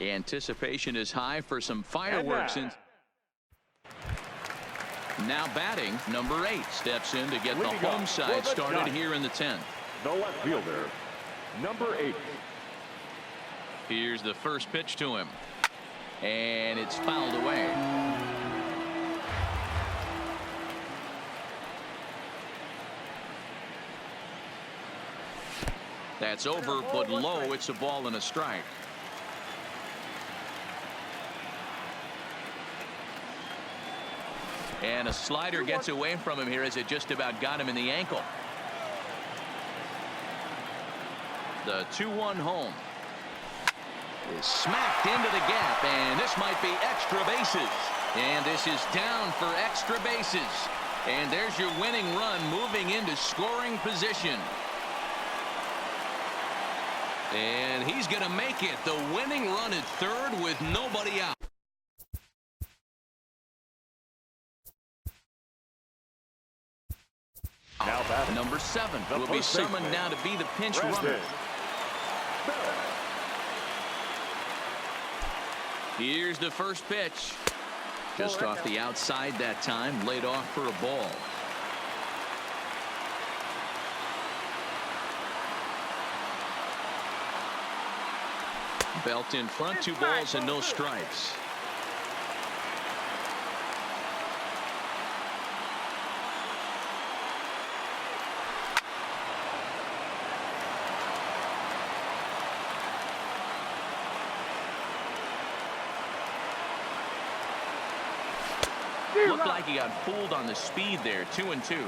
Anticipation is high for some fireworks. Now batting, number 8 steps in to get the home side started here in the 10th. The left fielder, number 8. Here's the first pitch to him, and it's fouled away. That's over, but low. It's a ball and a strike. And a slider gets away from him here as it just about got him in the ankle. The 2-1 home is smacked into the gap, and this might be extra bases. And this is down for extra bases. And there's your winning run moving into scoring position. And he's going to make it. The winning run at third with nobody out. Now number 7 will be summoned now to be the pinch runner. Here's the first pitch. Just off the outside that time, laid off for a ball. Belt in front, 2 balls and no strikes. Looked like he got fooled on the speed there. 2-2.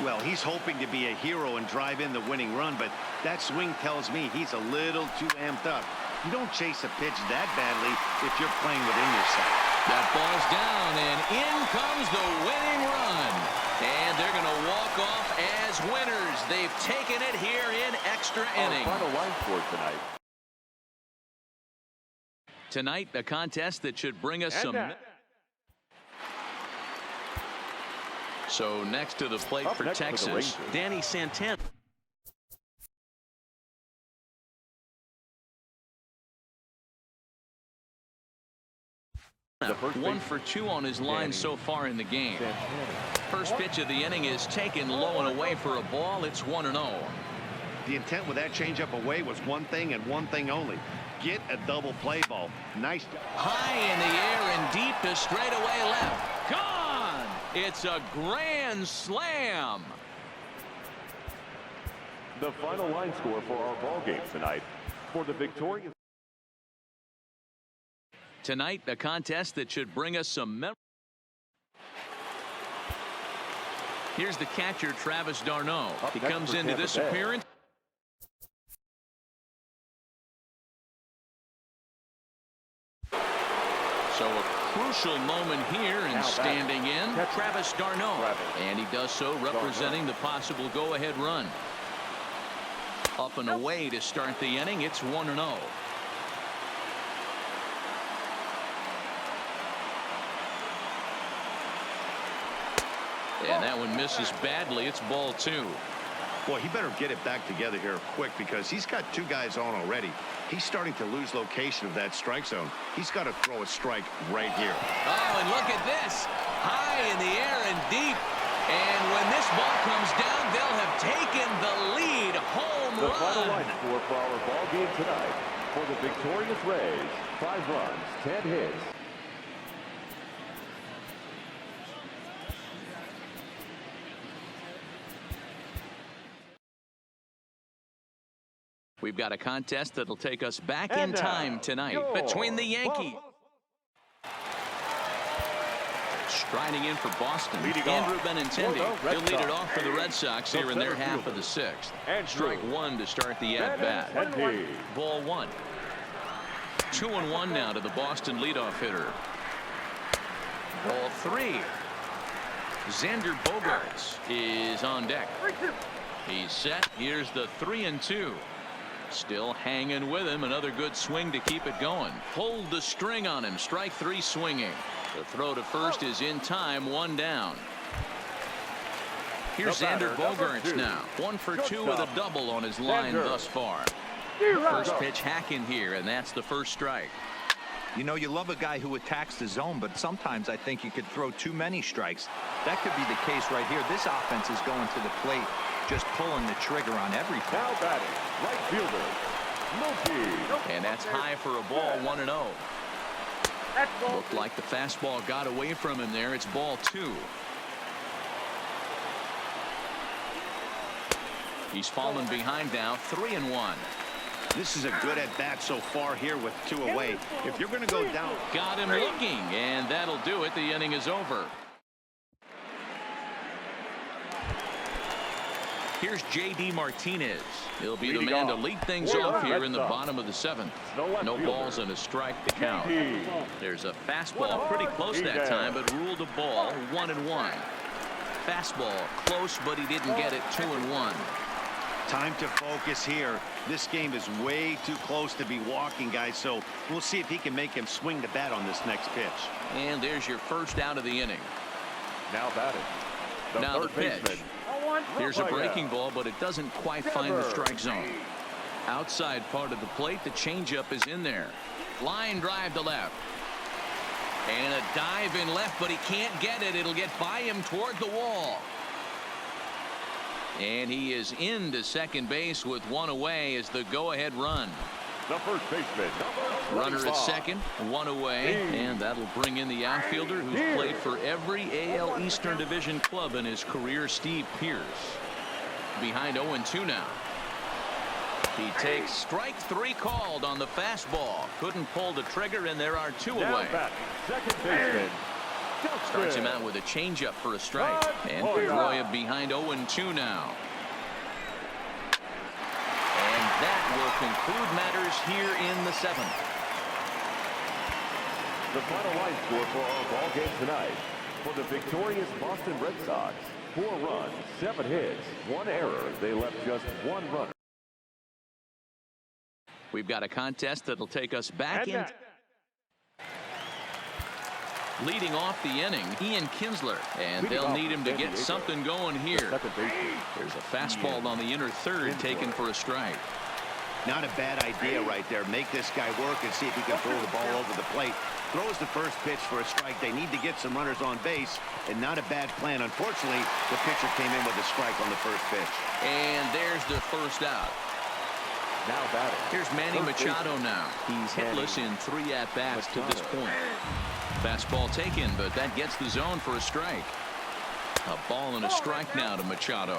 Well, he's hoping to be a hero and drive in the winning run, but that swing tells me he's a little too amped up. You don't chase a pitch that badly if you're playing within yourself. That ball's down, and in comes the winning run. And they're going to walk off as winners. They've taken it here in extra innings. Final line score tonight. Tonight, a contest that should bring us some. So next to the plate for Texas, Danny Santana. One for 2 on his line so far in the game. First pitch of the inning is taken low and away for a ball. It's 1-0. The intent with that changeup away was one thing and one thing only. Get a double play ball. Nice. High in the air and deep to straightaway left. Gone! It's a grand slam. The final line score for our ball game tonight. For the victorious. Tonight, a contest that should bring us some memories. Here's the catcher, Travis d'Arnaud. He comes into this appearance. So a crucial moment here, and standing in, Travis d'Arnaud. And he does so representing the possible go-ahead run. Up and away to start the inning. It's 1-0. And that one misses badly. It's ball 2. Well, he better get it back together here quick because he's got 2 guys on already. He's starting to lose location of that strike zone. He's got to throw a strike right here. Oh, and look at this. High in the air and deep. And when this ball comes down, they'll have taken the lead. Home run. The final line score for our ball game tonight. For the victorious Rays, 5 runs, 10 hits. We've got a contest that'll take us back in time tonight between the Yankees. Striding in for Boston, Andrew Benintendi. He'll lead it off for the Red Sox here in their half of the 6th. Strike 1 to start the at-bat. Ball 1. 2-1 now to the Boston leadoff hitter. Ball 3. Xander Bogaerts is on deck. He's set. Here's the 3-2. Still hanging with him. Another good swing to keep it going. Pulled the string on him. Strike 3 swinging. The throw to first is in time. 1 down. Here's Xander Bogaerts now. 1 for 2 with a double on his line thus far. First pitch hacking here, and that's the first strike. You know, you love a guy who attacks the zone, but sometimes I think you could throw too many strikes. That could be the case right here. This offense is going to the plate, just pulling the trigger on everything. Now batting, right fielder, Lugo. And that's high for a ball, 1-0. Looked like the fastball got away from him there. It's ball 2. He's fallen behind now, 3-1. This is a good at-bat so far here with 2 away. If you're going to go down. Got him looking, and that'll do it. The inning is over. Here's J.D. Martinez. He'll be the man to lead things off here in the bottom of the 7th. No balls and a strike to count. There's a fastball pretty close that time, but ruled a ball, 1-1. Fastball close, but he didn't get it, 2-1. Time to focus here. This game is way too close to be walking, guys, so we'll see if he can make him swing the bat on this next pitch. And there's your first out of the inning. Now batting, Now the pitch. Here's a breaking ball, but it doesn't quite find the strike zone. Outside part of the plate, the changeup is in there. Line drive to left. And a dive in left, but he can't get it. It'll get by him toward the wall. And he is into second base with 1 away as the go-ahead run. The first baseman, Runner at second, 1 away, and that'll bring in the outfielder who's played for every AL Eastern Division club in his career, Steve Pearce. Behind 0-2 now. He takes strike 3 called on the fastball. Couldn't pull the trigger, and there are 2 away. Second baseman. Starts him out with a changeup for a strike. And Pedroia behind 0-2 now. And that will conclude matters here in the 7th. The final line score for our ball game tonight. For the victorious Boston Red Sox, 4 runs, 7 hits, 1 error. They left just 1 runner. We've got a contest that'll take us back in. Leading off the inning, Ian Kinsler, and they'll need him to get something going here. There's a fastball on the inner third taken for a strike. Not a bad idea right there. Make this guy work and see if he can throw the ball over the plate. Throws the first pitch for a strike. They need to get some runners on base, and not a bad plan. Unfortunately, the pitcher came in with a strike on the first pitch. And there's the first out. Now batting. Here's Manny Machado now. He's hitless in 3 at-bats to this point. Fastball taken, but that gets the zone for a strike. A ball and a strike now to Machado.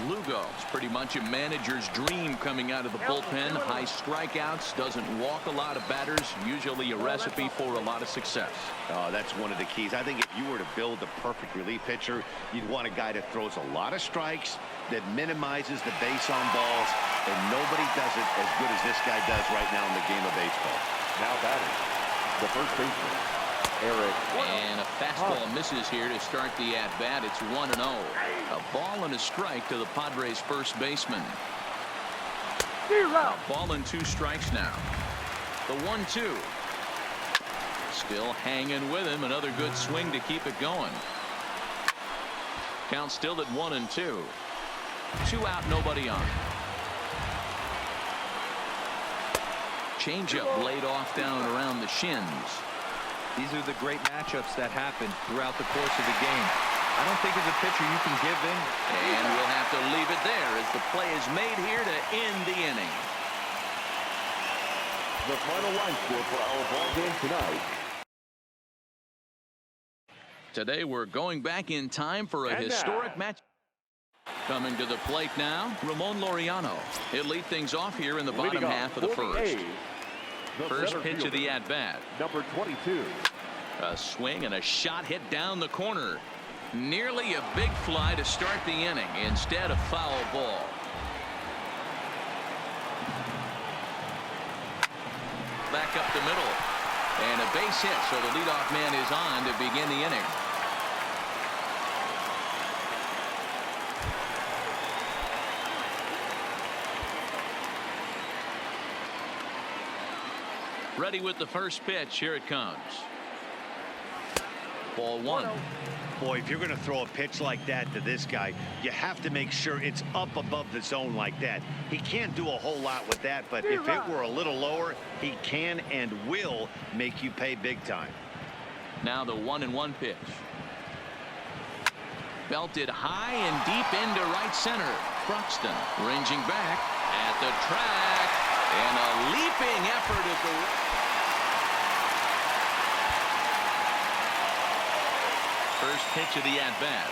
Lugo is pretty much a manager's dream coming out of the bullpen. High strikeouts, doesn't walk a lot of batters, usually a recipe for a lot of success. Oh, that's one of the keys. I think if you were to build a perfect relief pitcher, you'd want a guy that throws a lot of strikes, that minimizes the base on balls, and nobody does it as good as this guy does right now in the game of baseball. Now batting, the first baseman, Eric. And a fastball misses here to start the at-bat. It's 1-0. A ball and a strike to the Padres' first baseman. A ball and 2 strikes now. The 1-2. Still hanging with him. Another good swing to keep it going. Count still at 1-2. 2 out, nobody on. Changeup laid off down around the shins. These are the great matchups that happen throughout the course of the game. I don't think as a pitcher you can give in. And we'll have to leave it there as the play is made here to end the inning. The final line score for our ball game tonight. Today we're going back in time for a historic match. Coming to the plate now, Ramon Laureano. He'll lead things off here in the bottom half of the first. First pitch of the at-bat. Number 22. A swing and a shot hit down the corner. Nearly a big fly to start the inning. Instead, a foul ball. Back up the middle. And a base hit, so the leadoff man is on to begin the inning. Ready with the first pitch. Here it comes. Ball one. Boy, if you're going to throw a pitch like that to this guy, you have to make sure it's up above the zone like that. He can't do a whole lot with that, but if it were a little lower, he can and will make you pay big time. Now the 1-1 pitch. Belted high and deep into right center. Croxton ranging back at the track, and a leaping effort at the... First pitch of the at-bat.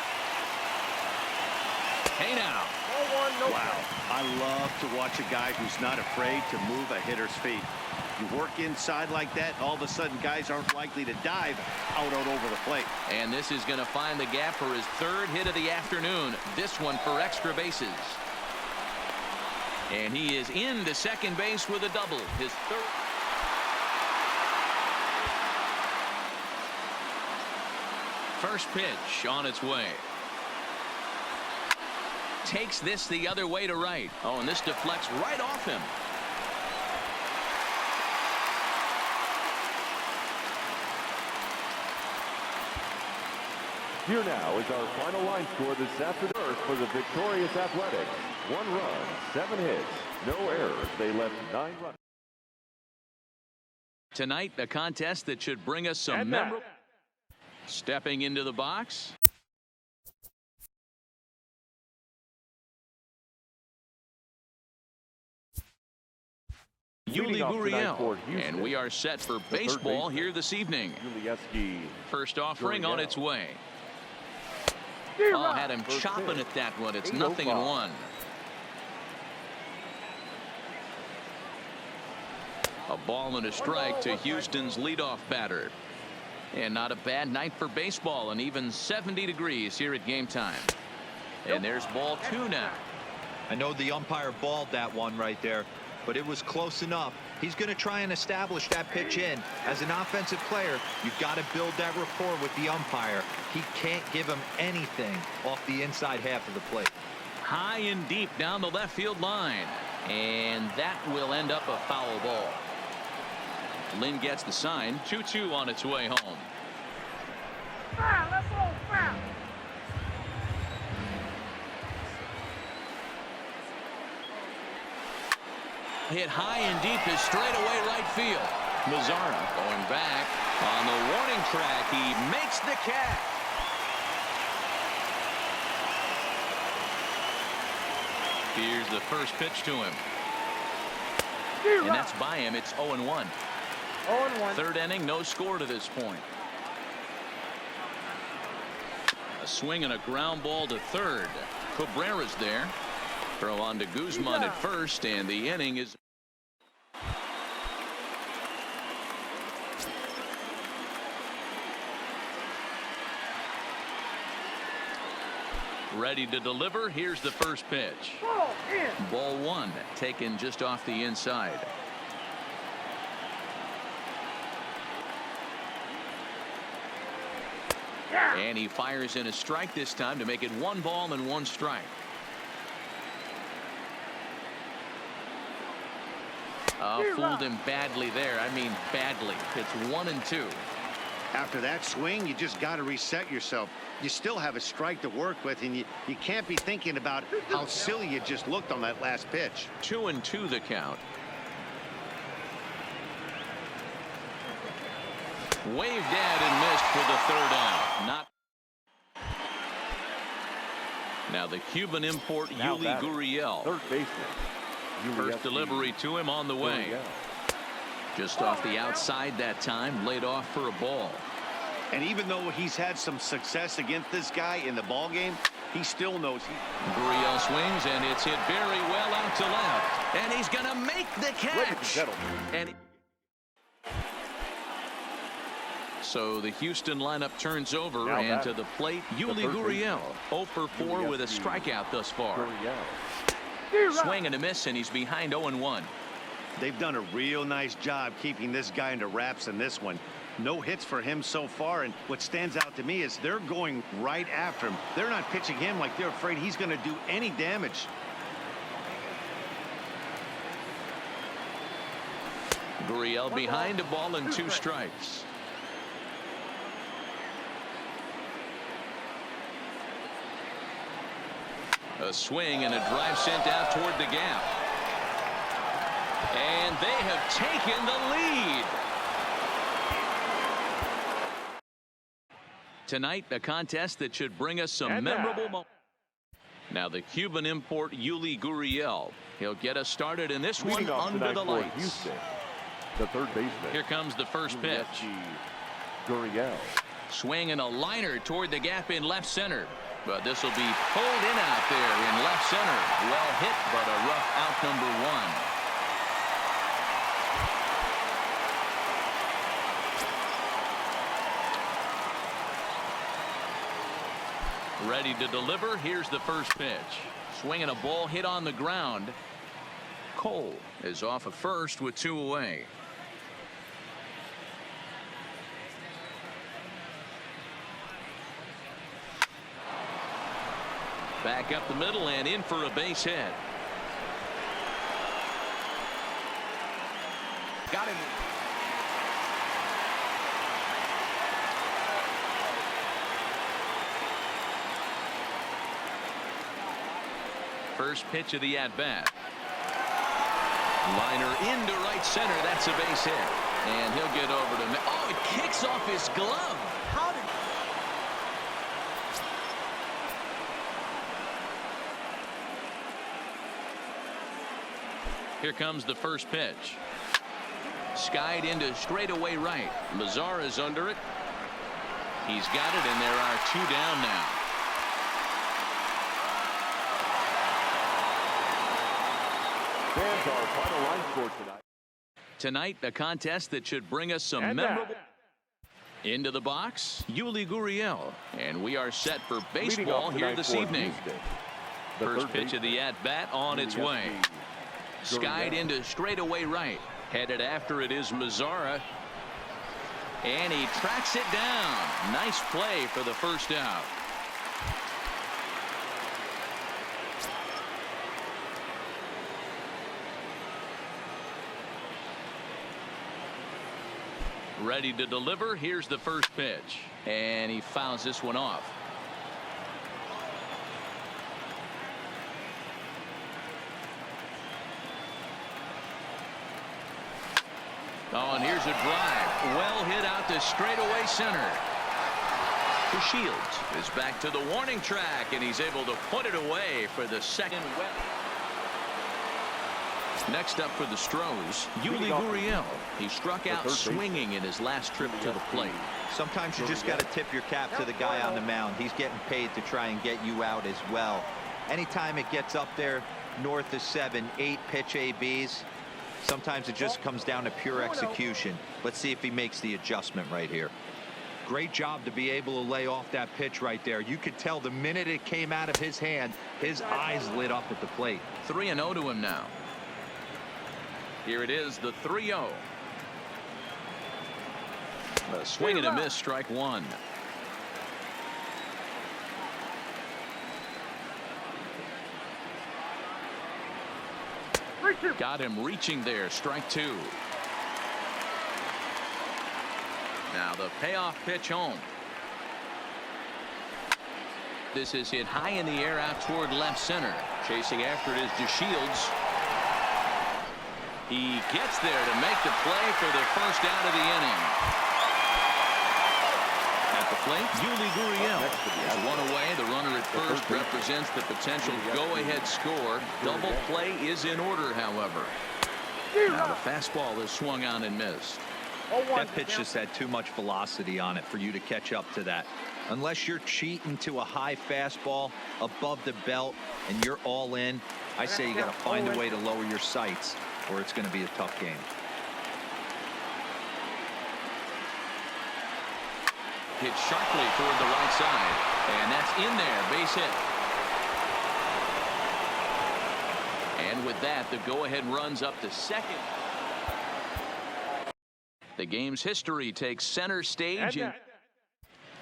Hey now. Wow. I love to watch a guy who's not afraid to move a hitter's feet. You work inside like that, all of a sudden guys aren't likely to dive out over the plate. And this is going to find the gap for his third hit of the afternoon. This one for extra bases. And he is into second base with a double. His third. First pitch on its way. Takes this the other way to right. Oh, and this deflects right off him. Here now is our final line score this afternoon for the victorious Athletics. 1 run, 7 hits, no errors. They left 9 runs. Tonight, a contest that should bring us some memorable. Stepping into the box. Yuli Gurriel, and we are set for baseball here this evening. First offering on its way. Oh, had him chopping at that one. It's 0-1. A ball and a strike to Houston's leadoff batter. And not a bad night for baseball, and even 70 degrees here at game time. And there's ball 2 now. I know the umpire balled that one right there, but it was close enough. He's going to try and establish that pitch in. As an offensive player, you've got to build that rapport with the umpire. He can't give him anything off the inside half of the plate. High and deep down the left field line, and that will end up a foul ball. Lynn gets the sign. 2-2 on its way home. Hit high and deep is straightaway right field. Mazzara going back on the warning track. He makes the catch. Here's the first pitch to him. And that's by him. It's 0-1. 0-1. Third inning, no score to this point. A swing and a ground ball to third. Cabrera's there. Throw on to Guzman at first, and the inning is. Ready to deliver. Here's the first pitch. Ball 1, taken just off the inside. And he fires in a strike this time to make it 1 ball and 1 strike. Fooled him badly there. I mean badly. It's 1-2. After that swing, you just got to reset yourself. You still have a strike to work with, and you can't be thinking about how silly you just looked on that last pitch. 2-2 the count. Waved at and missed for the third out. Not. Now the Cuban import Yuli Gurriel. Third baseman. First delivery to him on the way. Just off the outside that time, laid off for a ball. And even though he's had some success against this guy in the ball game, he still knows Gurriel swings, and it's hit very well out to left. And he's going to make the catch. And so the Houston lineup turns over, and to the plate, Yuli Gurriel. 0 for 4 with a strikeout thus far. Swing and a miss, and he's behind 0-1. They've done a real nice job keeping this guy into wraps in this one. No hits for him so far, and what stands out to me is they're going right after him. They're not pitching him like they're afraid he's going to do any damage. Gurriel behind a ball and 2 strikes. A swing and a drive sent out toward the gap. And they have taken the lead. Tonight, a contest that should bring us some memorable moments. Now the Cuban import Yuli Gurriel. He'll get us started in this one under the lights. Houston, the third baseman. Here comes the first pitch. Gurriel. Swing and a liner toward the gap in left center. But this will be pulled in out there in left center. Well hit, but a rough out number one. Ready to deliver. Here's the first pitch. Swing and a ball hit on the ground. Cole is off of first with 2 away. Back up the middle and in for a base hit. Got him. First pitch of the at-bat. Liner into right center. That's a base hit. And he'll get over to... Oh, it kicks off his glove. How did... Here comes the first pitch. Skied into straightaway right. Mazara's under it. He's got it, and there are 2 down now. Fans, our final line score tonight. Tonight, a contest that should bring us some memorable... Into the box, Yuli Gurriel. And we are set for baseball here this evening. First pitch of the at-bat on its way. Skied into straightaway right. Headed after it is Mazara. And he tracks it down. Nice play for the first out. Ready to deliver. Here's the first pitch. And he fouls this one off. Oh, and here's a drive. Well hit out to straightaway center. The Shields is back to the warning track, and he's able to put it away for the second. Next up for the Stros, Yuli Gurriel. He struck out swinging in his last trip to the plate. Sometimes you just got to tip your cap to the guy on the mound. He's getting paid to try and get you out as well. Anytime it gets up there north of 7, 8 pitch ABs, sometimes it just comes down to pure execution. Let's see if he makes the adjustment right here. Great job to be able to lay off that pitch right there. You could tell the minute it came out of his hand, his eyes lit up at the plate. 3-0 to him now. Here it is, the 3-0. A swing and a miss, strike one. Got him reaching there, strike two. Now the payoff pitch home. This is hit high in the air out toward left center. Chasing after it is DeShields. He gets there to make the play for the first out of the inning. At the plate, Yuli Gurriel is one away. The runner at first represents the potential go-ahead score. Double play is in order, however. Now the fastball is swung on and missed. That pitch just had too much velocity on it for you to catch up to that. Unless you're cheating to a high fastball above the belt and you're all in, I say you got to find a way to lower your sights, or it's going to be a tough game. Hit sharply toward the right side, and that's in there, base hit. And with that, the go-ahead runs up to second. The game's history takes center stage. And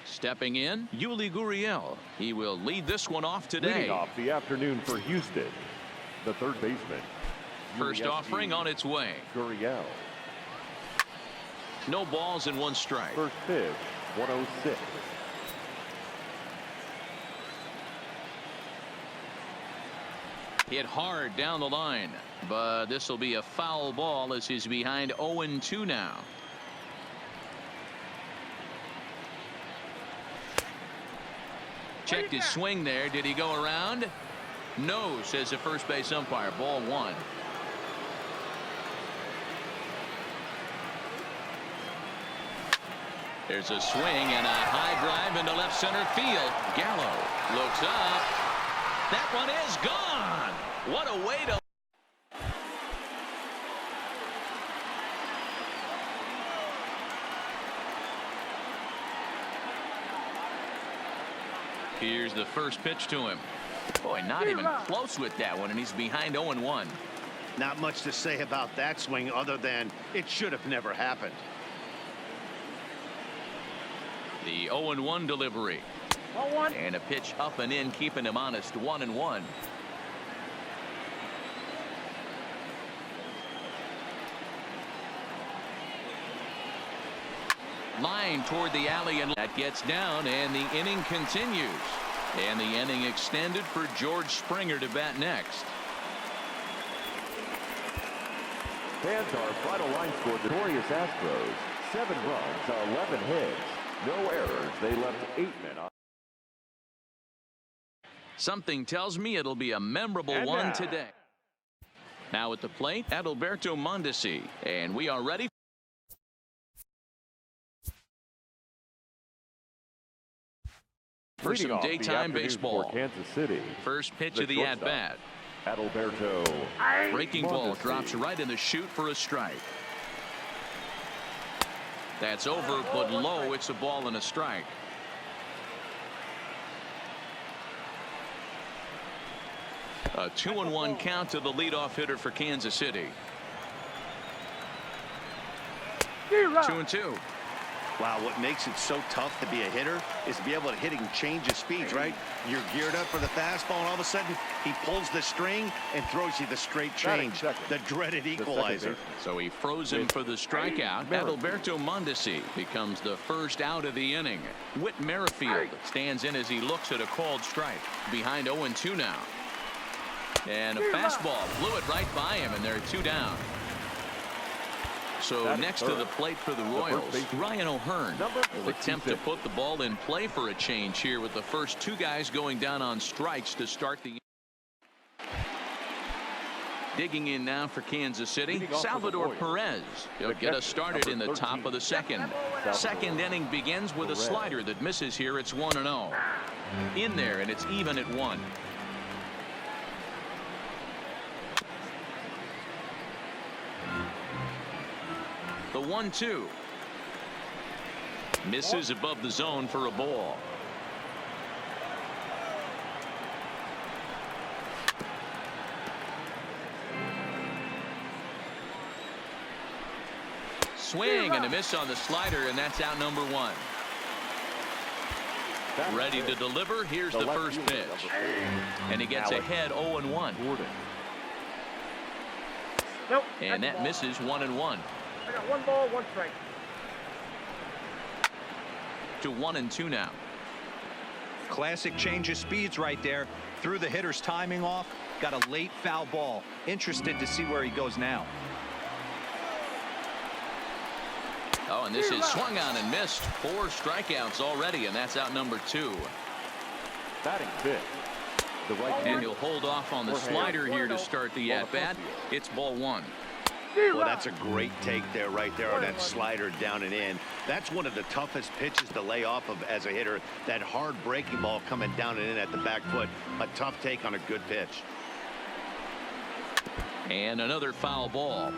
stepping in, Yuli Gurriel. He will lead this one off today. Leading off the afternoon for Houston, the third baseman. First offering on its way. Gurriel. No balls and one strike. First pitch, 106. Hit hard down the line, but this will be a foul ball as he's behind 0-2 now. Checked his swing there. Did he go around? No, says the first base umpire. Ball 1. There's a swing and a high drive into left center field. Gallo looks up. That one is gone. What a way to. Here's the first pitch to him. Boy, not even close with that one, and he's behind 0-1. Not much to say about that swing other than it should have never happened. The 0-1 delivery. 0-1. And a pitch up and in, keeping him honest. 1-1. Line toward the alley, and that gets down, and the inning continues. And the inning extended for George Springer to bat next. Fans our final line score. The victorious Astros, 7 runs, 11 hits, no errors. They left 8 men on. Something tells me it'll be a memorable one today. Now at the plate, Adalberto Mondesi, and we are ready for some daytime baseball. For Kansas City. First pitch of the at-bat. Adalberto. Breaking ball drops right in the chute for a strike. That's over, but low. It's a ball and a strike. A 2-1 count to the leadoff hitter for Kansas City. 2-2. Wow, what makes it so tough to be a hitter is to be able to hit and change his speeds, right? You're geared up for the fastball, and all of a sudden, he pulls the string and throws you the straight change, the dreaded equalizer. So he froze him for the strikeout. Adalberto Mondesi becomes the first out of the inning. Whit Merrifield stands in as he looks at a called strike. Behind 0-2 now. And a fastball blew it right by him, and they're 2 down. So next to the plate for the Royals, Ryan O'Hearn will attempt to put the ball in play for a change here with the first 2 guys going down on strikes to start the. Digging in now for Kansas City, Salvador Perez. He'll get us started in the top of the second. Second inning begins with a slider that misses here. It's 1-0. In there, and it's even at 1. The 1-2. Misses above the zone for a ball. Swing and a miss on the slider, and that's out number 1. Ready to deliver. Here's the first pitch. And he gets ahead 0-1. Nope. And that misses 1-1. I got 1 ball, 1 strike. To 1-2 now. Classic change of speeds right there. Threw the hitter's timing off. Got a late foul ball. Interested to see where he goes now. Oh, and this is swung on and missed. 4 strikeouts already, and that's out number 2. Batting fifth. The right and he'll hold off on the slider here to start the at-bat. It's ball 1. Well, that's a great take there, right there on that slider down and in. That's one of the toughest pitches to lay off of as a hitter. That hard breaking ball coming down and in at the back foot. A tough take on a good pitch. And another foul ball.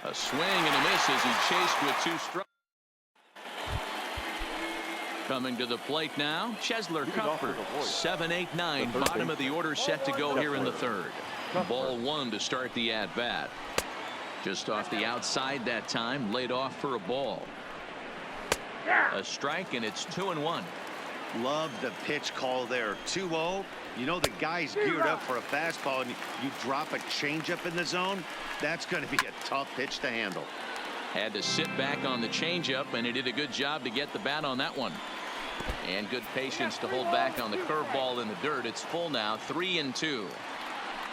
A swing and a miss as he chased with 2 strikes. Coming to the plate now, Chesler Cuthbert. 7, 8, 9. Bottom of the order set to go here in the 3rd. Ball 1 to start the at-bat. Just off the outside that time, laid off for a ball. A strike, and it's 2-1. Love the pitch call there. 2-0. You know the guy's geared up for a fastball, and you drop a changeup in the zone. That's going to be a tough pitch to handle. Had to sit back on the changeup, and he did a good job to get the bat on that one. And good patience to hold back on the curveball in the dirt. It's full now, 3-2.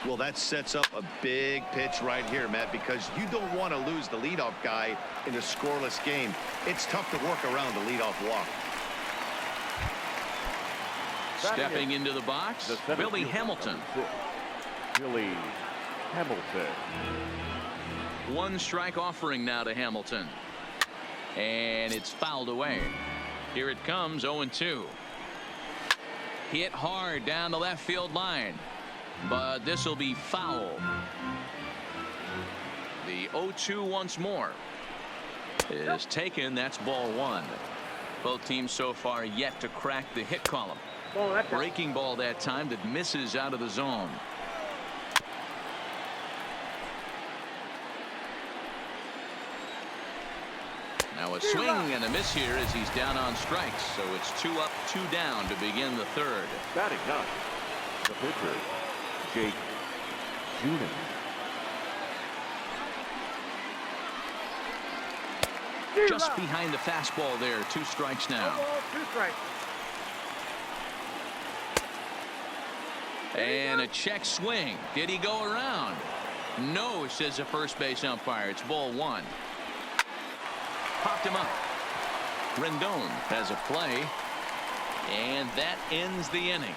Well, that sets up a big pitch right here, Matt, because you don't want to lose the leadoff guy in a scoreless game. It's tough to work around the leadoff walk. Stepping into the box, Billy Hamilton. Billy Hamilton. One strike offering now to Hamilton. And it's fouled away. Here it comes, 0-2. Hit hard down the left field line. But this will be foul. The 0-2 once more is taken. That's ball one. Both teams so far yet to crack the hit column. Breaking ball that time that misses out of the zone. Now a swing and a miss here as he's down on strikes. So it's 2 up, 2 down to begin the third. Batting up, the pitcher, Jake Junis. Just behind the fastball there. 2 strikes now. 2 strikes. And a check swing. Did he go around? No, says the first base umpire. It's ball one. Popped him up. Rendon has a play. And that ends the inning.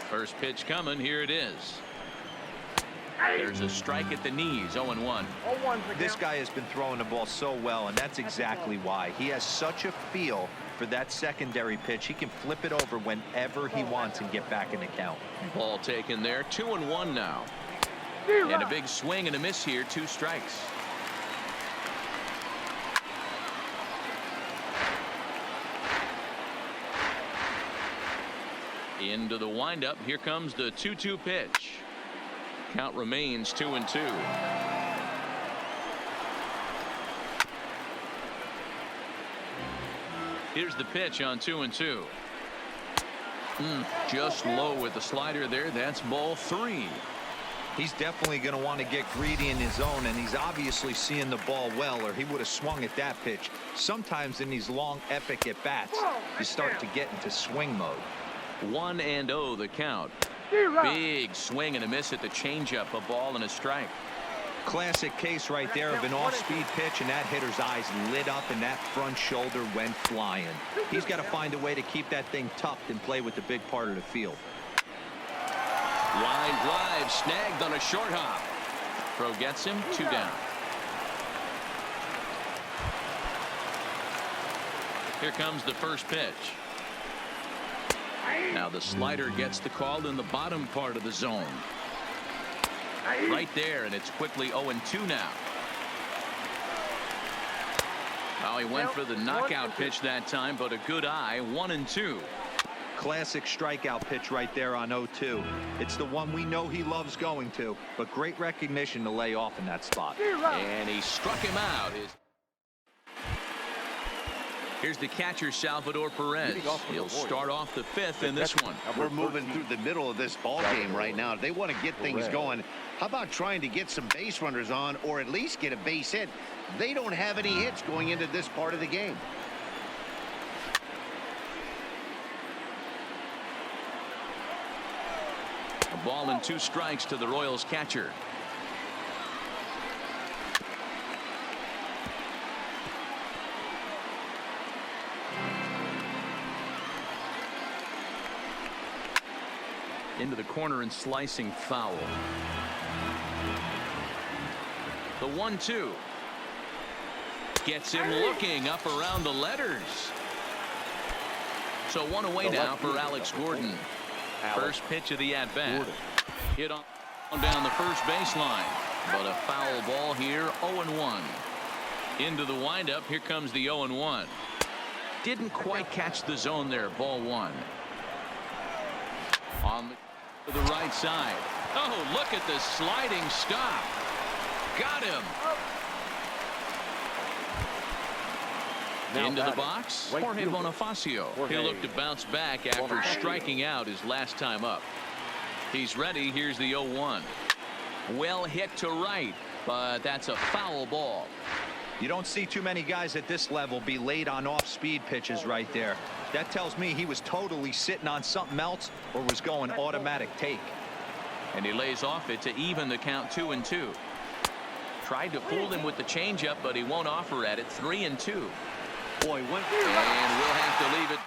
First pitch coming. Here it is. There's a strike at the knees. 0-1. This guy has been throwing the ball so well, and that's exactly why. He has such a feel for that secondary pitch. He can flip it over whenever he wants and get back in the count. Ball taken there. 2-1 now. And a big swing and a miss here. 2 strikes. Into the windup. Here comes the 2-2 pitch. Count remains 2-2. Here's the pitch on 2-2. Just low with the slider there. That's ball 3. He's definitely going to want to get greedy in his zone, and he's obviously seeing the ball well, or he would have swung at that pitch. Sometimes in these long epic at bats, you start to get into swing mode. 1-0 the count. Big swing and a miss at the changeup. A ball and a strike. Classic case right there of an off-speed pitch, and that hitter's eyes lit up and that front shoulder went flying. He's got to find a way to keep that thing tucked and play with the big part of the field. Line drive snagged on a short hop. Throw gets him. 2 down. Here comes the first pitch. Now the slider gets the call in the bottom part of the zone. Right there, and it's quickly 0-2 now. Oh, he went for the knockout pitch that time, but a good eye. 1-2. Classic strikeout pitch right there on 0-2. It's the one we know he loves going to, but great recognition to lay off in that spot. And he struck him out. Here's the catcher, Salvador Perez. He'll start off the 5th in this one. We're moving through the middle of this ball game right now. If they want to get things going, how about trying to get some base runners on, or at least get a base hit? They don't have any hits going into this part of the game. A ball and 2 strikes to the Royals catcher. Into the corner and slicing foul. The 1-2 gets him looking up around the letters. So 1 away now for Alex Gordon. First pitch of the at-bat. Hit on down the first baseline, but a foul ball here. 0-1. Into the windup. Here comes the 0-1. Didn't quite catch the zone there. Ball 1. On the right side. Oh, look at the sliding stop. Got him. Into the box, Jorge Bonifacio. He'll look to bounce back after striking out his last time up. He's ready. Here's the 0-1. Well hit to right, but that's a foul ball. You don't see too many guys at this level be late on off-speed pitches right there. That tells me he was totally sitting on something else or was going automatic take. And he lays off it to even the count 2-2. Tried to fool him with the changeup, but he won't offer at it. 3-2. Boy, and we'll have to leave it.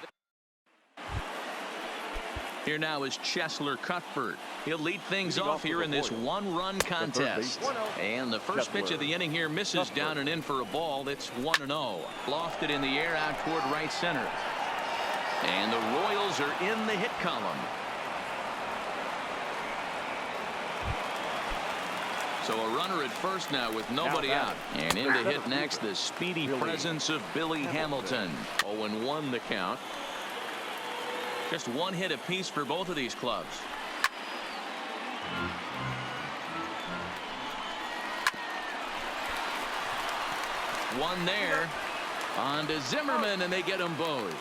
Here now is Chesler Cuthbert. He'll lead things off here in this one-run contest. And the first pitch of the inning here misses down and in for a ball. It's 1-0. Lofted in the air out toward right center. And the Royals are in the hit column. So a runner at first now with nobody out. And in to hit next, the speedy presence of Billy Hamilton. 0-1 the count. Just one hit apiece for both of these clubs. One there. On to Zimmerman, and they get them both.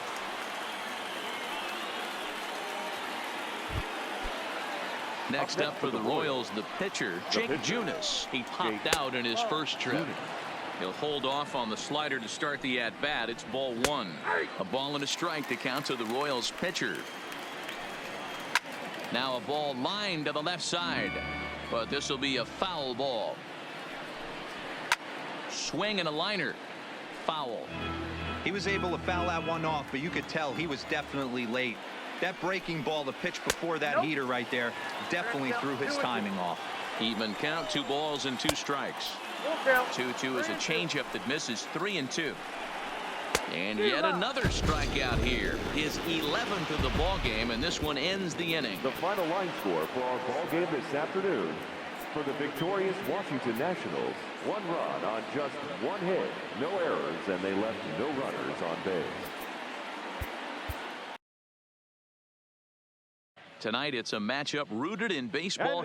Next up for the Royals, the pitcher, Jake Junis. He popped out in his first trip. He'll hold off on the slider to start the at-bat. It's ball one. A ball and a strike to count to the Royals pitcher. Now a ball lined to the left side, but this will be a foul ball. Swing and a liner. Foul. He was able to foul that one off, but you could tell he was definitely late. That breaking ball, the pitch before that heater right there, definitely threw his timing off. Even count, 2 balls and 2 strikes. 2-2 is a changeup that misses. 3-2. And yet another strikeout here. His 11th of the ball game, and this one ends the inning. The final line score for our ball game this afternoon. For the victorious Washington Nationals, 1 run on just 1 hit, no errors, and they left no runners on base. Tonight it's a matchup rooted in baseball.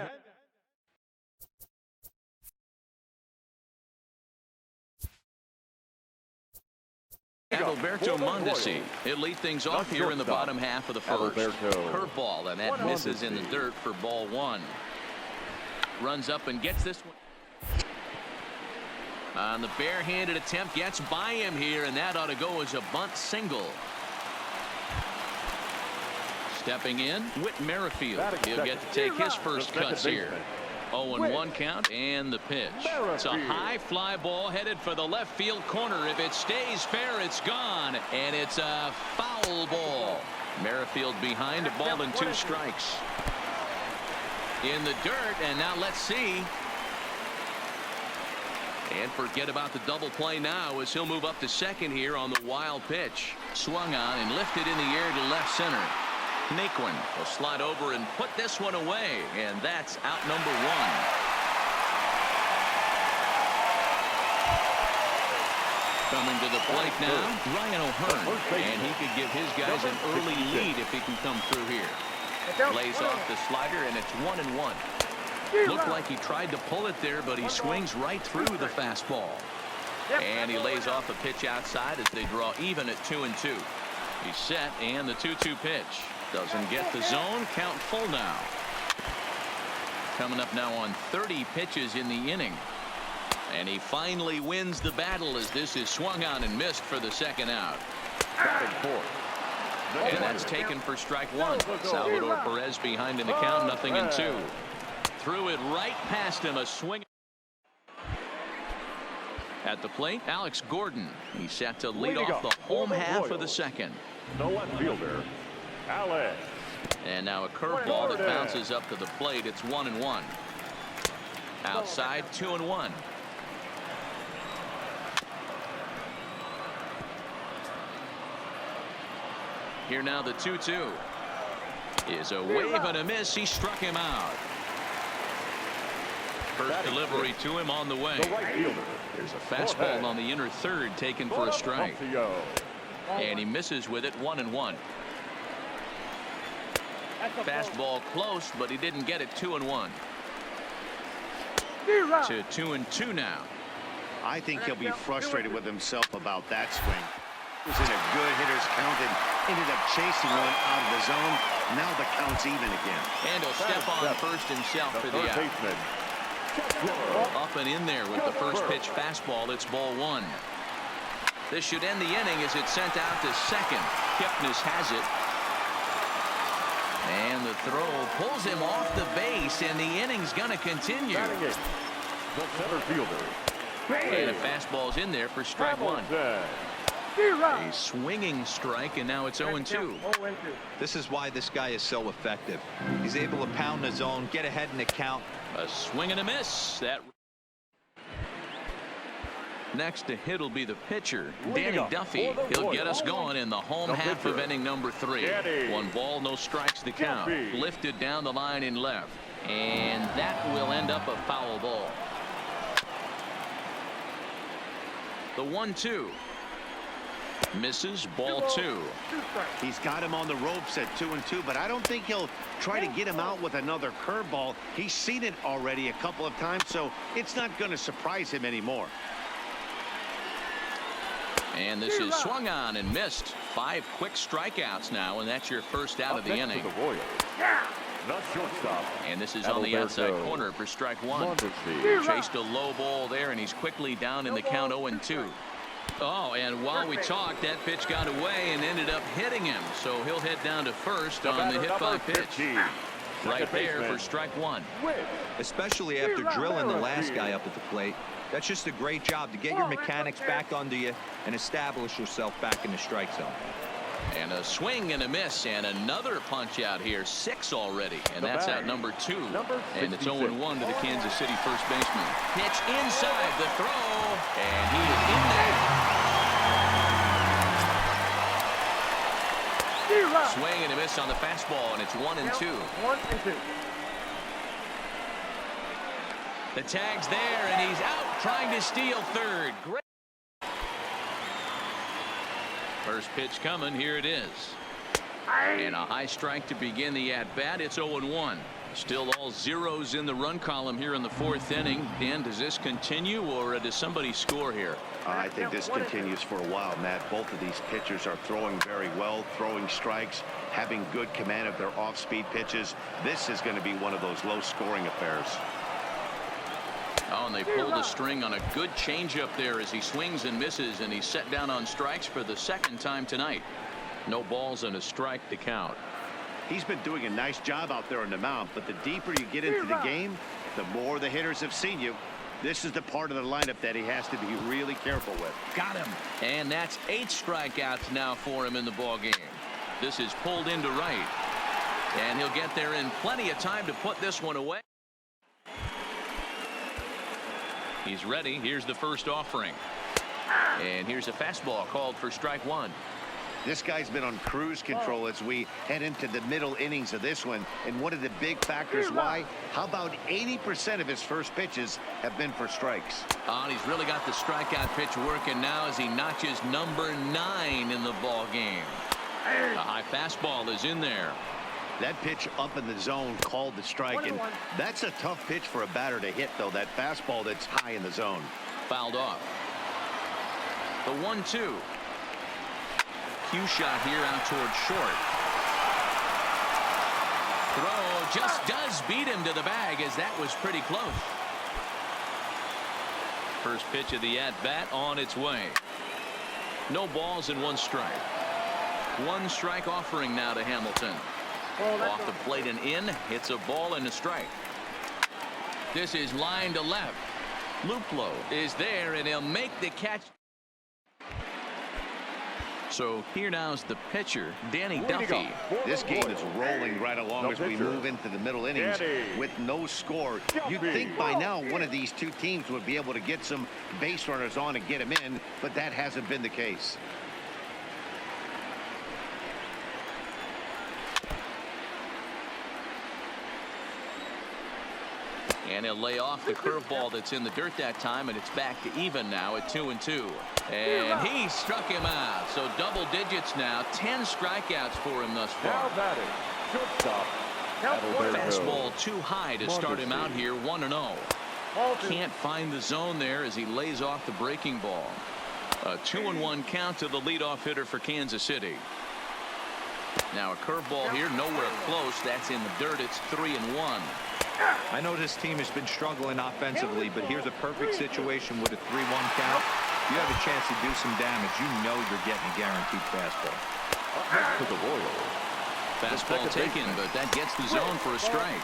Alberto Mondesi. He'll lead things off here in the bottom half of the first. Curveball, and that misses in the dirt for ball 1. Runs up and gets this one. On the barehanded attempt, gets by him here, and that ought to go as a bunt single. Stepping in, Whit Merrifield. He'll get to take his first cuts here. 0-1 count, and the pitch. It's a high fly ball headed for the left field corner. If it stays fair, it's gone, and it's a foul ball. Merrifield behind, a ball and 2 strikes. In the dirt, and now let's see. And forget about the double play now as he'll move up to second here on the wild pitch. Swung on and lifted in the air to left center. Naquin will slide over and put this one away, and that's out number 1. Coming to the plate now, Ryan O'Hearn, and he could give his guys an early lead if he can come through here. Lays off the slider, and it's 1-1. Looked like he tried to pull it there, but he swings right through the fastball. And he lays off a pitch outside as they draw even at 2-2. He's set, and the 2-2 pitch. Doesn't get the zone. Count full now. Coming up now on 30 pitches in the inning. And he finally wins the battle as this is swung on and missed for the second out. And that's taken for strike 1. Salvador Perez behind in the count, 0-2. Threw it right past him, a swing. At the plate, Alex Gordon. He's set to lead off the home half of the second. The left fielder, Alex. And now a curveball that bounces up to the plate. It's 1-1. Outside, 2-1. Here now the 2-2 is a wave and a miss. He struck him out. First delivery to him on the way. There's a fastball on the inner third taken for a strike. And he misses with it. 1-1. Fastball close, but he didn't get it. 2-1. To 2-2 now. I think he'll be frustrated with himself about that swing. He was in a good hitter's count and ended up chasing one out of the zone. Now the count's even again. And he'll step on first himself for the out. Up and in there with the first pitch fastball. It's ball one. This should end the inning as it's sent out to second. Kipnis has it. And the throw pulls him off the base, and the inning's going to continue. The center fielder. And a fastball's in there for strike one. A swinging strike, and now it's 0-2. This is why this guy is so effective. He's able to pound the zone, get ahead in the count. A swing and a miss. That next to hit will be the pitcher, Danny Duffy. He'll get us going in the home half of inning number 3. 1 ball, no strikes to count. Lifted down the line in left, and that will end up a foul ball. The 1-2 misses, ball 2. He's got him on the ropes at 2-2, but I don't think he'll try to get him out with another curveball. He's seen it already a couple of times, so it's not going to surprise him anymore. And this is swung on and missed. 5 quick strikeouts now, and that's your first out of the inning. The shortstop. And this is on the outside corner for strike 1. Chased a low ball there, and he's quickly down in the count 0-2. Oh, and while we talked, that pitch got away and ended up hitting him. So he'll head down to first on the hit by pitch. Right there for strike 1. Especially after drilling the last guy up at the plate. That's just a great job to get your mechanics back under you and establish yourself back in the strike zone. And a swing and a miss, and another punch out here. 6 already, and that's out number 2. And it's 0-1 to the Kansas City first baseman. Pitch inside the throw, and he is in there. Swing and a miss on the fastball, and it's 1-2. 1-2. The tag's there, and he's out trying to steal third. Great. First pitch coming. Here it is. And a high strike to begin the at-bat. It's 0-1. Still all zeros in the run column here in the 4th inning. Dan, does this continue, or does somebody score here? I think this continues for a while, Matt. Both of these pitchers are throwing very well, throwing strikes, having good command of their off-speed pitches. This is going to be one of those low-scoring affairs. Oh, and they pulled a string on a good changeup there as he swings and misses, and he's set down on strikes for the 2nd time tonight. No balls and a strike to count. He's been doing a nice job out there on the mound, but the deeper you get into the game, the more the hitters have seen you. This is the part of the lineup that he has to be really careful with. Got him. And that's 8 strikeouts now for him in the ballgame. This is pulled into right, and he'll get there in plenty of time to put this one away. He's ready. Here's the first offering. And here's a fastball called for strike 1. This guy's been on cruise control as we head into the middle innings of this one. And one of the big factors why, how about 80% of his first pitches have been for strikes? And he's really got the strikeout pitch working now as he notches number 9 in the ball game. The high fastball is in there. That pitch up in the zone called the strike, and that's a tough pitch for a batter to hit, though. That fastball that's high in the zone. Fouled off. The 1-2. Cue shot here out towards short. Throw just does beat him to the bag, as that was pretty close. First pitch of the at-bat on its way. No balls and 1 strike. 1 strike offering now to Hamilton. Off the plate and in. It's a ball and a strike. This is line to left. Luplo is there, and he'll make the catch. So here now's the pitcher, Danny Duffy. This game is rolling right along as we move into the middle innings with no score. You'd think by now one of these 2 teams would be able to get some base runners on and get them in, but that hasn't been the case. And he'll lay off the curveball that's in the dirt that time, and it's back to even now at 2-2. And he struck him out. So double digits now. 10 strikeouts for him thus far. Fastball too high to start him out here. 1-0. Can't find the zone there as he lays off the breaking ball. A 2-1 count to the leadoff hitter for Kansas City. Now a curveball here, nowhere close. That's in the dirt. It's 3-1. I know this team has been struggling offensively, but here's a perfect situation with a 3-1 count. You have a chance to do some damage. You know you're getting a guaranteed fastball. To the Royals. Fastball taken, but that gets the zone for a strike.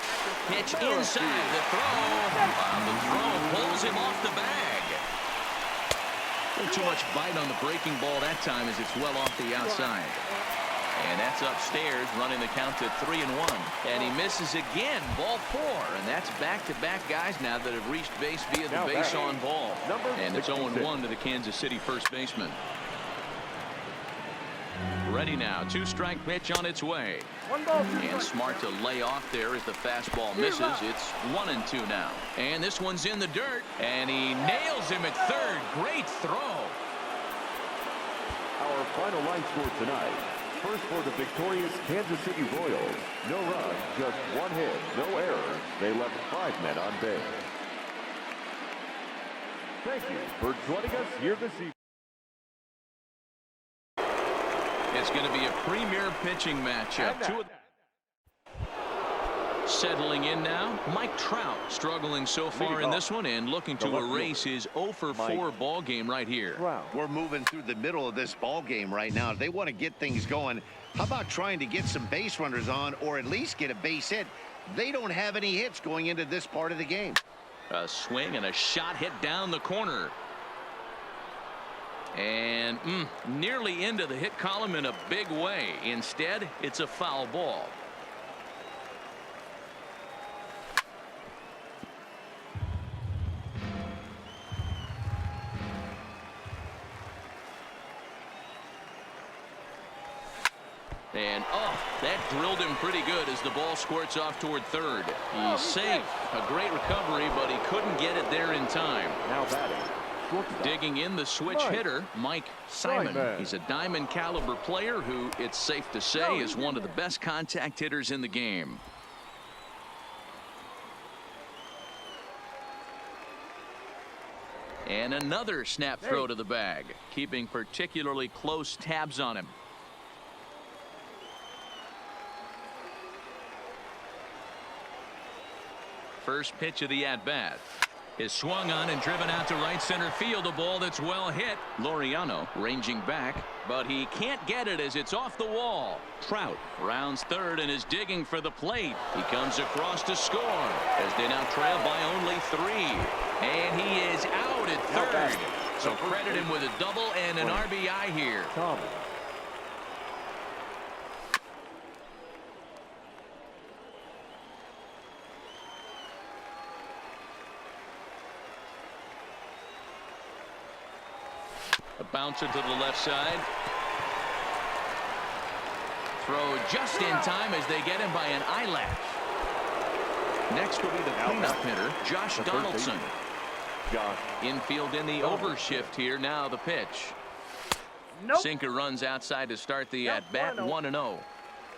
Pitch inside the throw. The throw pulls him off the bag. A little too much bite on the breaking ball that time as it's well off the outside. And that's upstairs, running the count to 3-1. And he misses again, ball 4. And that's back-to-back guys now that have reached base via the base on ball. And it's 0-1 to the Kansas City first baseman. Ready now, 2-strike pitch on its way. And smart to lay off there as the fastball misses. It's 1-2 now. And this one's in the dirt. And he nails him at third. Great throw. Our final line score tonight. First for the victorious Kansas City Royals. No run, just 1 hit, no errors. They left 5 men on base. Thank you for joining us here this evening. It's going to be a premier pitching matchup. Settling in now, Mike Trout struggling so far in this one and looking to erase his 0-for-4 ball game right here. We're moving through the middle of this ball game right now. They want to get things going. How about trying to get some base runners on or at least get a base hit? They don't have any hits going into this part of the game. A swing and a shot hit down the corner. And nearly into the hit column in a big way. Instead, it's a foul ball. And that drilled him pretty good as the ball squirts off toward third. He's safe. A great recovery, but he couldn't get it there in time. Now batting. Digging in the switch hitter, Mike Simon. He's a diamond caliber player who, it's safe to say, is one of the best contact hitters in the game. And another snap throw to the bag, keeping particularly close tabs on him. First pitch of the at-bat is swung on and driven out to right center field. A ball that's well hit. Laureano ranging back, but he can't get it as it's off the wall. Trout rounds third and is digging for the plate. He comes across to score as they now trail by only 3. And he is out at third. So credit him with a double and an RBI here. A bouncer to the left side. Throw just in time as they get him by an eyelash. Next will be the cleanup hitter, Josh Donaldson. Infield in the overshift here. Now the pitch. Sinker runs outside to start the at-bat. 1-0.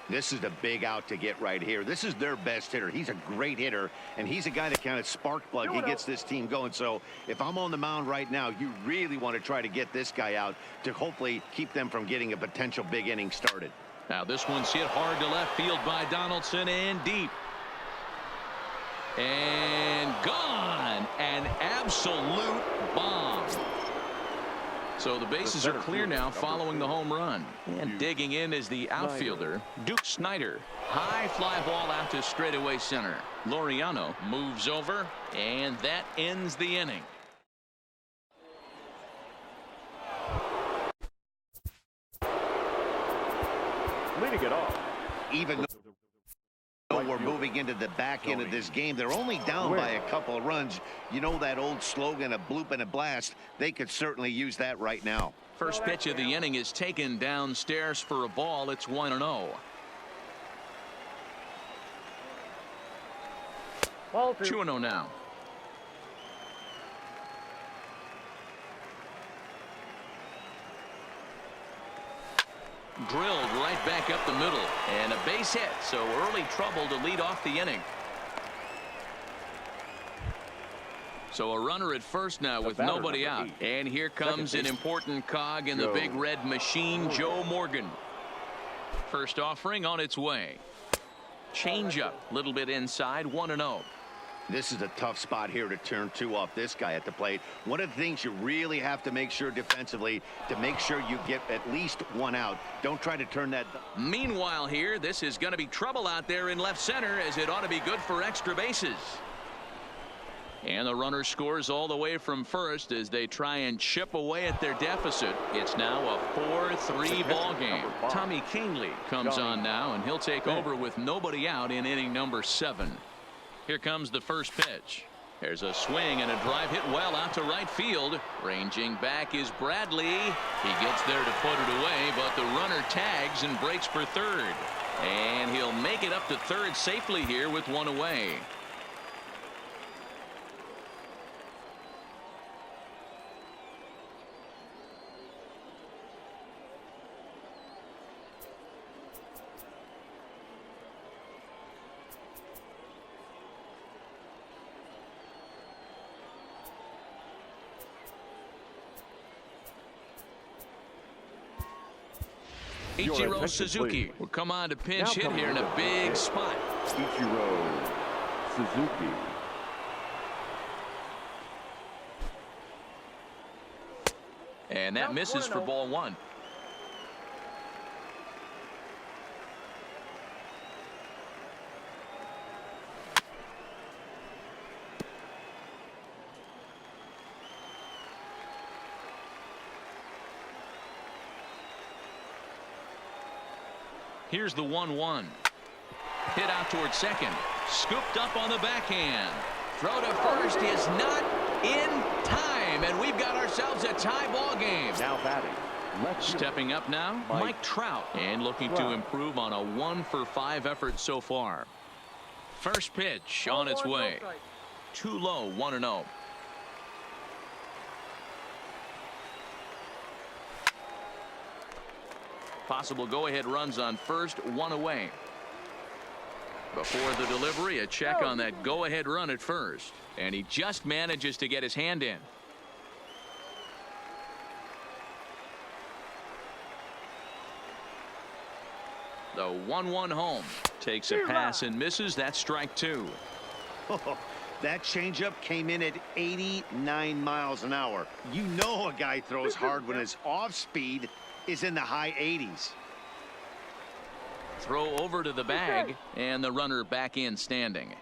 This is a big out to get right here. This is their best hitter. He's a great hitter, and he's a guy that kind of spark plug. He gets this team going. So if I'm on the mound right now, you really want to try to get this guy out to hopefully keep them from getting a potential big inning started. Now this one's hit hard to left field by Donaldson and deep. And gone. An absolute bomb. So the bases are clear now following the home run. And digging in is the outfielder, Duke Snyder. High fly ball out to straightaway center. Laureano moves over, and that ends the inning. Leading it off. Even though we're moving into the back end of this game, they're only down by a couple of runs. You know that old slogan, a bloop and a blast. They could certainly use that right now. First pitch of the inning is taken downstairs for a ball. It's 1-0. 2-0 now. Drilled right back up the middle, and a base hit, so early trouble to lead off the inning. So a runner at first now with nobody out, and here comes an important cog in the big red machine, Joe Morgan. First offering on its way. Change up, little bit inside, 1-0. This is a tough spot here to turn two off this guy at the plate. One of the things you really have to make sure defensively to make sure you get at least one out. Don't try to turn that. Meanwhile here, this is going to be trouble out there in left center, as it ought to be good for extra bases. And the runner scores all the way from first as they try and chip away at their deficit. It's now a 4-3 ball game. Tommy Kahnle comes on now, and he'll take over with nobody out in inning number 7. Here comes the first pitch. There's a swing and a drive hit well out to right field. Ranging back is Bradley. He gets there to put it away, but the runner tags and breaks for third. And he'll make it up to third safely here with one away. Ichiro Suzuki will come on to pinch hit here in a big spot. Ichiro Suzuki. And that misses for ball 1. Here's the 1-1. Hit out towards second. Scooped up on the backhand. Throw to first is not in time, and we've got ourselves a tie ball game. Now batting. Stepping up now, Mike Trout, and looking to improve on a 1-for-5 effort so far. First pitch on its way. Too low, 1-0. Possible go-ahead runs on first, one away. Before the delivery, a check on that go-ahead run at first, and he just manages to get his hand in. The 1-1 home takes a pass and misses. That's strike 2. That changeup came in at 89 miles an hour. You know a guy throws hard when his off speed is in the high 80s. Throw over to the bag, and the runner back in standing.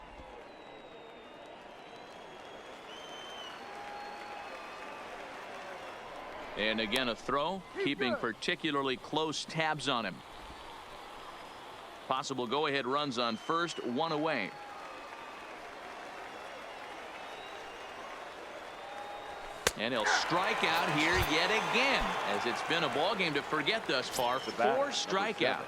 And again a throw, keeping particularly close tabs on him. Possible go-ahead runs on first, one away. And he'll strike out here yet again, as it's been a ball game to forget thus far. 4 strikeouts.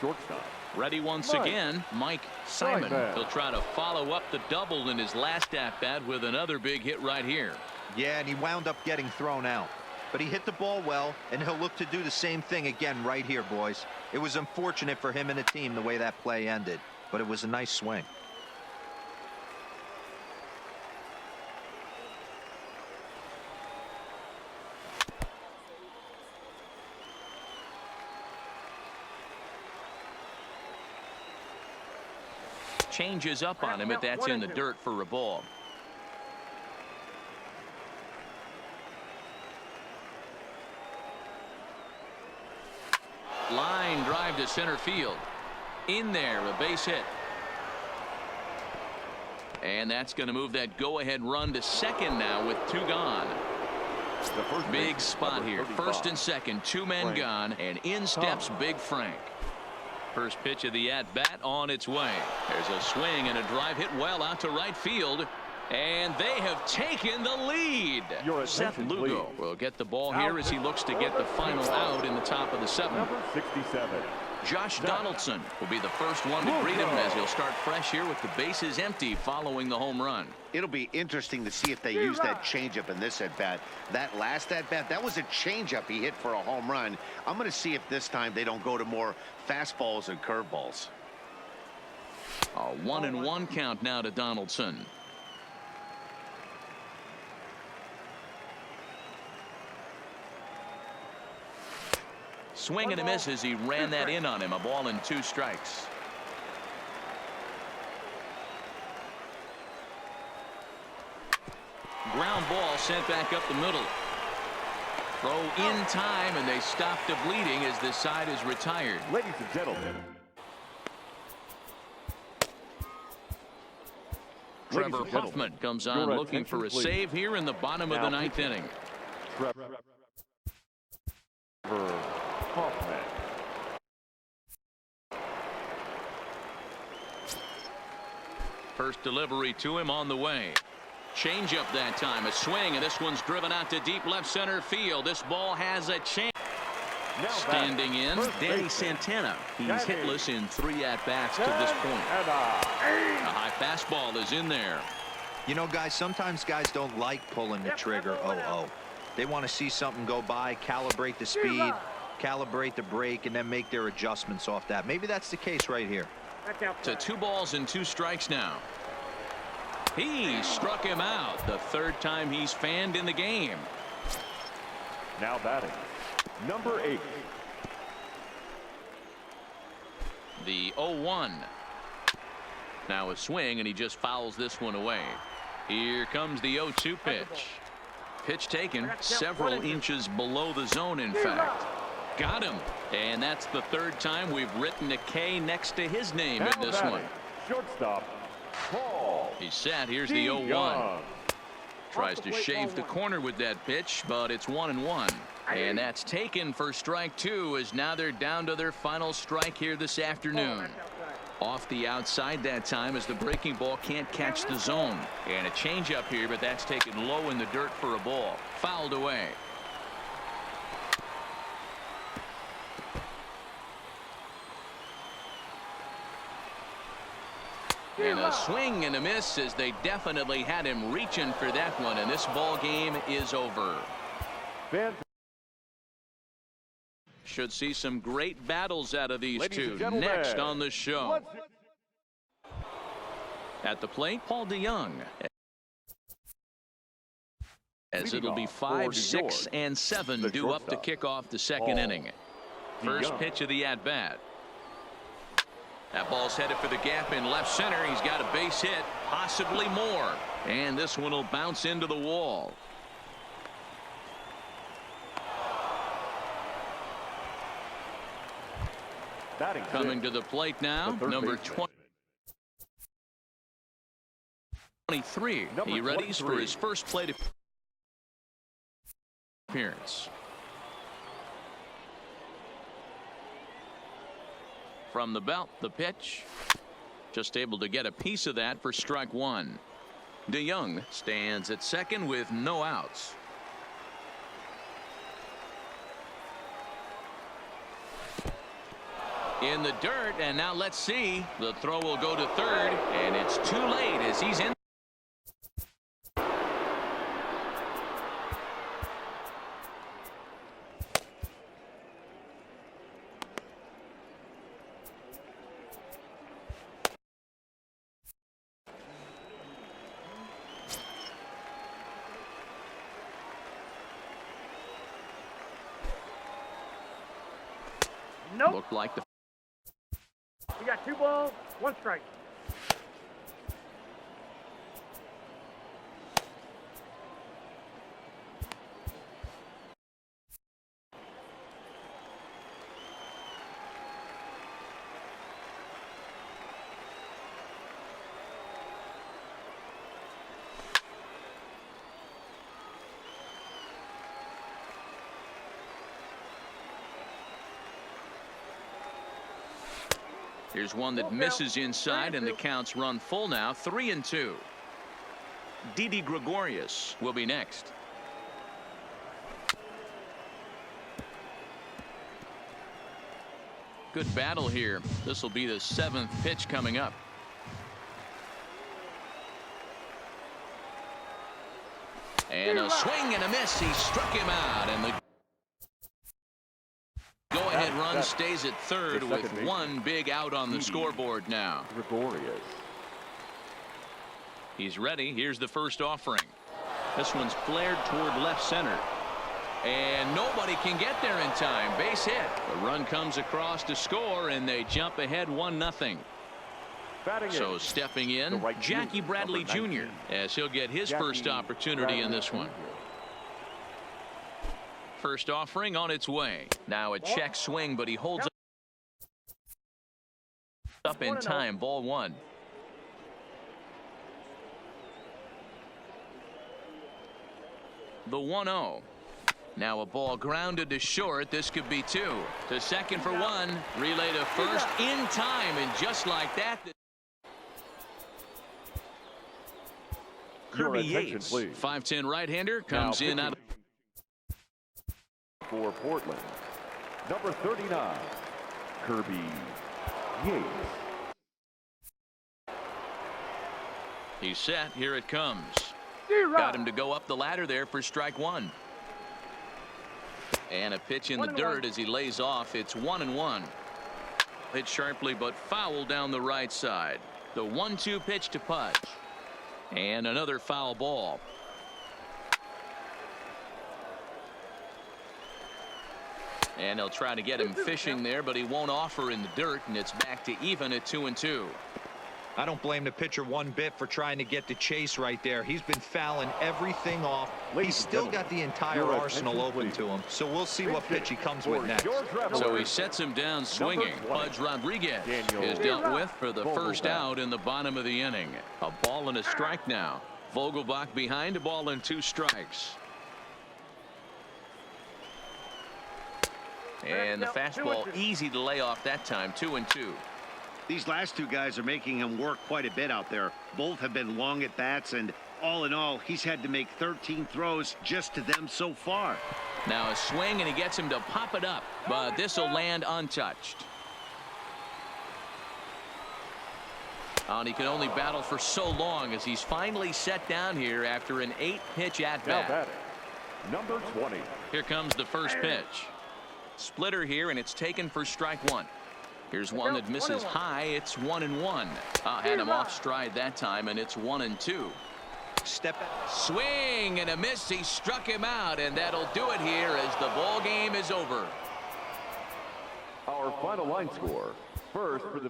Shortstop. Ready once again, Mike Simon. He'll try to follow up the double in his last at-bat with another big hit right here. Yeah, and he wound up getting thrown out. But he hit the ball well, and he'll look to do the same thing again right here, boys. It was unfortunate for him and the team the way that play ended, but it was a nice swing. Changes up on him, but that's in the dirt for a ball. Line drive to center field. In there, a base hit. And that's going to move that go-ahead run to second now with 2 gone. Big spot here. First and second, 2 men gone, and in steps Big Frank. First pitch of the at-bat on its way. There's a swing and a drive hit well out to right field. And they have taken the lead. Seth Lugo will get the ball here as he looks to get the final out in the top of the 7th. Number 67. Josh Donaldson will be the first one to greet him as he'll start fresh here with the bases empty following the home run. It'll be interesting to see if they use that changeup in this at-bat. That last at-bat, that was a changeup he hit for a home run. I'm going to see if this time they don't go to more fastballs and curveballs. A 1-1 count now to Donaldson. Swing and a miss as he ran that in on him. A ball and 2 strikes. Ground ball sent back up the middle. Throw in time, and they stop the bleeding as this side is retired. Ladies and gentlemen. Trevor Hoffman comes on looking for a save here in the bottom of the ninth inning. Trevor Hoffman. First delivery to him on the way. Changeup that time, a swing, and this one's driven out to deep left center field. This ball has a chance. Standing in, Danny Santana. He's hitless in 3 at-bats to this point. A high fastball is in there. You know, guys, sometimes guys don't like pulling the trigger. They want to see something go by, calibrate the speed, calibrate the break, and then make their adjustments off that. Maybe that's the case right here. To 2 balls and 2 strikes now. He struck him out, the 3rd time he's fanned in the game. Now batting, number 8. The 0-1. Now a swing, and he just fouls this one away. Here comes the 0-2 pitch. Pitch taken several inches below the zone, in fact. Got him. And that's the 3rd time we've written a K next to his name in this one. Shortstop, Paul. He's set. Here's the 0-1. Tries to shave the corner with that pitch, but it's 1-1. And that's taken for strike 2, as now they're down to their final strike here this afternoon. Off the outside that time, as the breaking ball can't catch the zone. And a changeup here, but that's taken low in the dirt for a ball. Fouled away. And a swing and a miss, as they definitely had him reaching for that one, and this ball game is over. Should see some great battles out of these two next on the show. At the plate, Paul DeYoung. As it'll be 5, 6, and 7 due up to kick off the 2nd inning. First pitch of the at-bat. That ball's headed for the gap in left center. He's got a base hit, possibly more. And this one will bounce into the wall. Coming to the plate now, number 23. He readies for his first plate appearance. From the belt, the pitch. Just able to get a piece of that for strike 1. DeYoung stands at second with no outs. In the dirt, and now let's see. The throw will go to 3rd, and it's too late as he's in. Nope. Looked like the. We got 2 balls, 1 strike. Here's one that misses inside, and the counts run full now, 3-2. Didi Gregorius will be next. Good battle here. This will be the 7th pitch coming up. And a swing and a miss. He struck him out, and the go-ahead run stays at 3rd with 1 big out on the scoreboard now. Gregorius. He's ready. Here's the first offering. This one's flared toward left center. And nobody can get there in time. Base hit. The run comes across to score, and they jump ahead 1-0. So stepping in, Jackie Bradley Jr. as he'll get his first opportunity in this one. First offering on its way. Now a check swing, but he holds up in time. Ball one. The 1-0. Now a ball grounded to short. This could be two. To second for one. Relay to first in time, and just like that. Kirby Yates, 5'10" right-hander, comes in out for Portland. Number 39, Kirby Yates. He's set. Here it comes. Got him to go up the ladder there for strike one. And a pitch in the dirt as he lays off. It's 1-1. Hit sharply but foul down the right side. The 1-2 pitch to Pudge. And another foul ball. And they'll try to get him fishing there, but he won't offer in the dirt, and it's back to even at 2-2. I don't blame the pitcher one bit for trying to get the chase right there. He's been fouling everything off. He's still got the entire arsenal open to him, so we'll see what pitch he comes with next. So he sets him down swinging. Pudge Rodriguez is dealt with for the first out in the bottom of the inning. A ball and a strike now. Vogelbach behind, a ball and 2 strikes. And the fastball easy to lay off that time. 2-2. These last two guys are making him work quite a bit out there. Both have been long at bats, and all in all, he's had to make 13 throws just to them so far. Now a swing, and he gets him to pop it up, but this will land untouched. And he can only battle for so long as he's finally set down here after an 8-pitch at-bat. Number 20. Here comes the first pitch. Splitter here, and it's taken for strike one. Here's one that misses high. It's 1-1. Had him off stride that time, and it's 1-2. Step back. Swing and a miss. He struck him out, and that'll do it here as the ball game is over. Our final line score. First for the